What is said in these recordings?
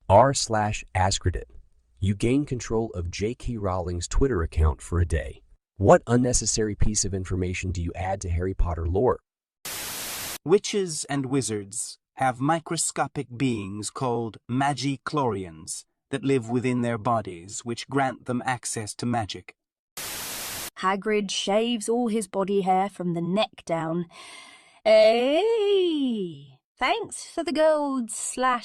r/Ascredit. You gain control of J.K. Rowling's Twitter account for a day. What unnecessary piece of information do you add to Harry Potter lore? Witches and wizards have microscopic beings called magichlorians that live within their bodies, which grant them access to magic. Hagrid shaves all his body hair from the neck down. Hey! Thanks for the gold /US/Darth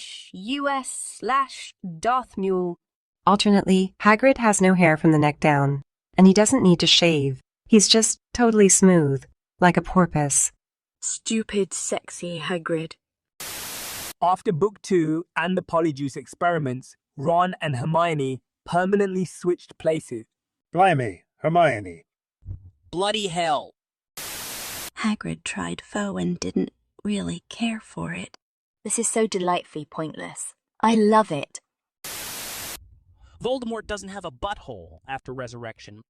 Mule. Alternately, Hagrid has no hair from the neck down, and he doesn't need to shave. He's just totally smooth, like a porpoise. Stupid, sexy Hagrid. After Book 2 and the Polyjuice experiments, Ron and Hermione permanently switched places. Blimey, Hermione. Bloody hell. Hagrid tried foe and didn't really care for it. This is so delightfully pointless. I love it. Voldemort doesn't have a butthole after resurrection.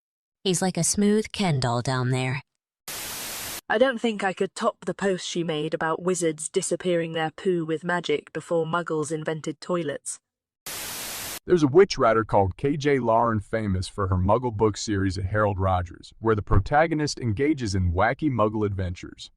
He's like a smooth Ken doll down there. I don't think I could top the post she made about wizards disappearing their poo with magic before muggles invented toilets. There's a witch writer called K.J. Lauren, famous for her Muggle book series at Harold Rogers, where the protagonist engages in wacky Muggle adventures.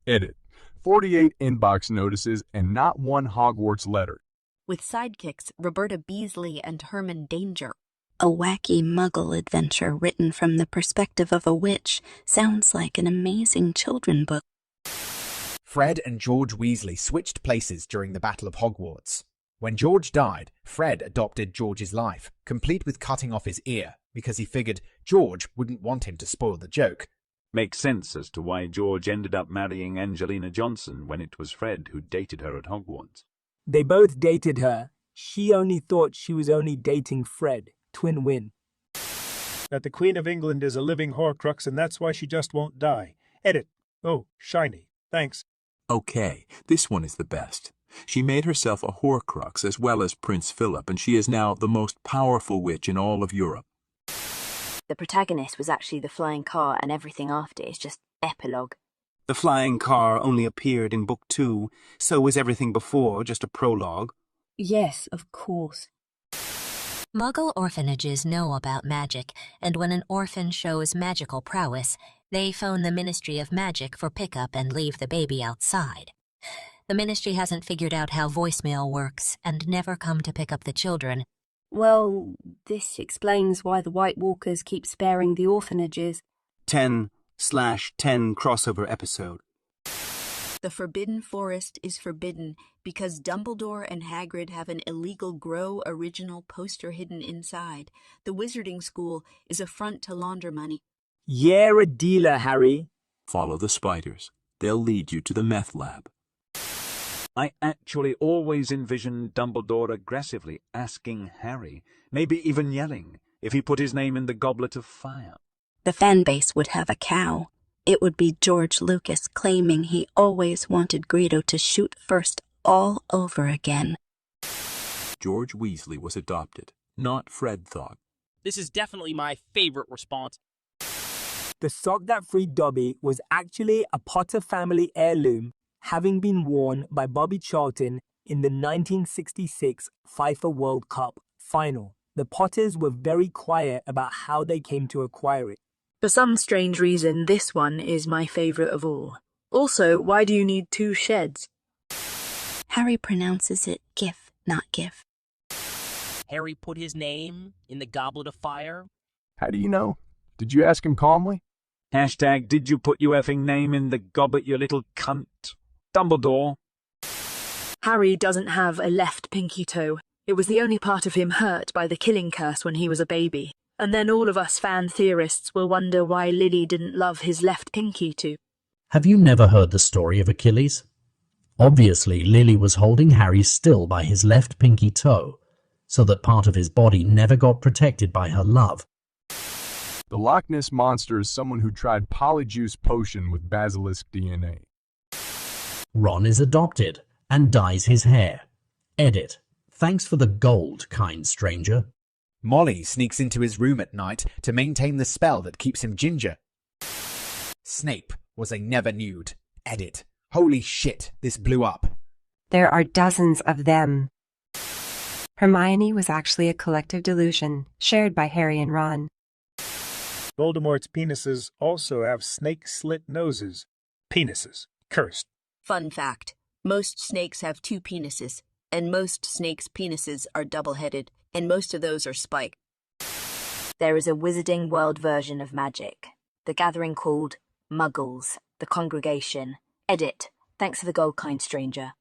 Edit. 48 inbox notices and not one Hogwarts letter. With sidekicks Roberta Beasley and Herman Danger. A wacky Muggle adventure written from the perspective of a witch sounds like an amazing children's book. Fred and George Weasley switched places during the Battle of Hogwarts. When George died, Fred adopted George's life, complete with cutting off his ear, because he figured George wouldn't want him to spoil the joke. Makes sense as to why George ended up marrying Angelina Johnson when it was Fred who dated her at Hogwarts. They both dated her. She only thought she was only dating Fred. Twin win. That the Queen of England is a living Horcrux and that's why she just won't die. Edit. Oh, shiny. Thanks. Okay, this one is the best. She made herself a Horcrux as well as Prince Philip, and she is now the most powerful witch in all of Europe. The protagonist was actually the flying car, and everything after is just epilogue. The flying car only appeared in Book 2, so was everything before just a prologue. Yes, of course. Muggle orphanages know about magic, and when an orphan shows magical prowess, they phone the Ministry of Magic for pickup and leave the baby outside. The ministry hasn't figured out how voicemail works and never come to pick up the children. Well, this explains why the White Walkers keep sparing the orphanages. 10/10 crossover episode. The Forbidden Forest is forbidden because Dumbledore and Hagrid have an illegal Grow original poster hidden inside. The Wizarding School is a front to launder money. You're a dealer, Harry. Follow the spiders. They'll lead you to the meth lab. I actually always envisioned Dumbledore aggressively asking Harry, maybe even yelling, if he put his name in the Goblet of Fire. The fan base would have a cow. It would be George Lucas claiming he always wanted Greedo to shoot first all over again. George Weasley was adopted, not Fred thought. This is definitely my favorite response. The sock that freed Dobby was actually a Potter family heirloom, having been worn by Bobby Charlton in the 1966 FIFA World Cup final. The Potters were very quiet about how they came to acquire it. For some strange reason, this one is my favorite of all. Also, why do you need 2 sheds? Harry pronounces it GIF, not GIF. Harry put his name in the Goblet of Fire. How do you know? Did you ask him calmly? Hashtag, did you put your effing name in the goblet, you little cunt? Dumbledore. Harry doesn't have a left pinky toe. It was the only part of him hurt by the killing curse when he was a baby. And then all of us fan theorists will wonder why Lily didn't love his left pinky too. Have you never heard the story of Achilles? Obviously, Lily was holding Harry still by his left pinky toe, so that part of his body never got protected by her love. The Loch Ness Monster is someone who tried Polyjuice potion with basilisk DNA. Ron is adopted and dyes his hair. Edit. Thanks for the gold, kind stranger. Molly sneaks into his room at night to maintain the spell that keeps him ginger. Snape was a never nude. Edit. Holy shit, this blew up. There are dozens of them. Hermione was actually a collective delusion shared by Harry and Ron. Voldemort's penises also have snake-slit noses. Penises. Cursed. Fun fact. Most snakes have 2 penises, and most snakes' penises are double-headed, and most of those are spiked. There is a Wizarding World version of magic, the gathering called Muggles, the Congregation. Edit. Thanks for the gold, kind stranger.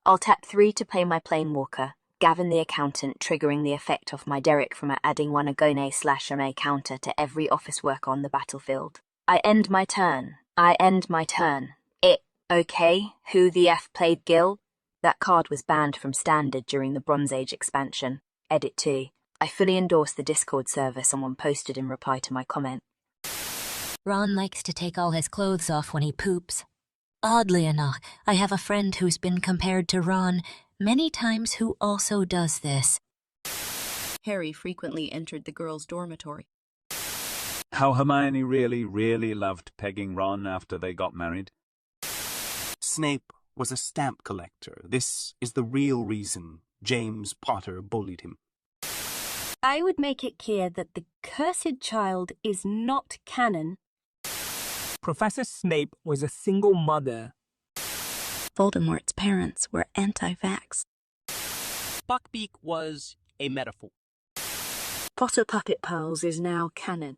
I'll tap 3 to play my Planewalker, Gavin the Accountant, triggering the effect of my Derek from adding 1 Agone/MA counter to every office worker on the battlefield. I end my turn. Okay, who the F played Gil? That card was banned from Standard during the Bronze Age expansion. Edit 2. I fully endorse the Discord server someone posted in reply to my comment. Ron likes to take all his clothes off when he poops. Oddly enough, I have a friend who's been compared to Ron many times who also does this. Harry frequently entered the girls' dormitory. How Hermione really loved pegging Ron after they got married. Snape was a stamp collector. This is the real reason James Potter bullied him. I would make it clear that the cursed child is not canon. Professor Snape was a single mother. Voldemort's parents were anti-vax. Buckbeak was a metaphor. Potter Puppet Pals is now canon.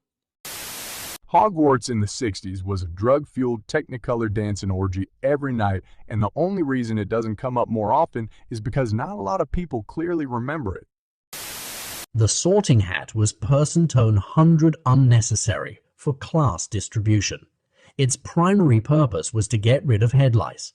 Hogwarts in the 60s was a drug-fueled Technicolor dancing orgy every night, and the only reason it doesn't come up more often is because not a lot of people clearly remember it. The Sorting Hat was person tone 100 unnecessary for class distribution. Its primary purpose was to get rid of head lice.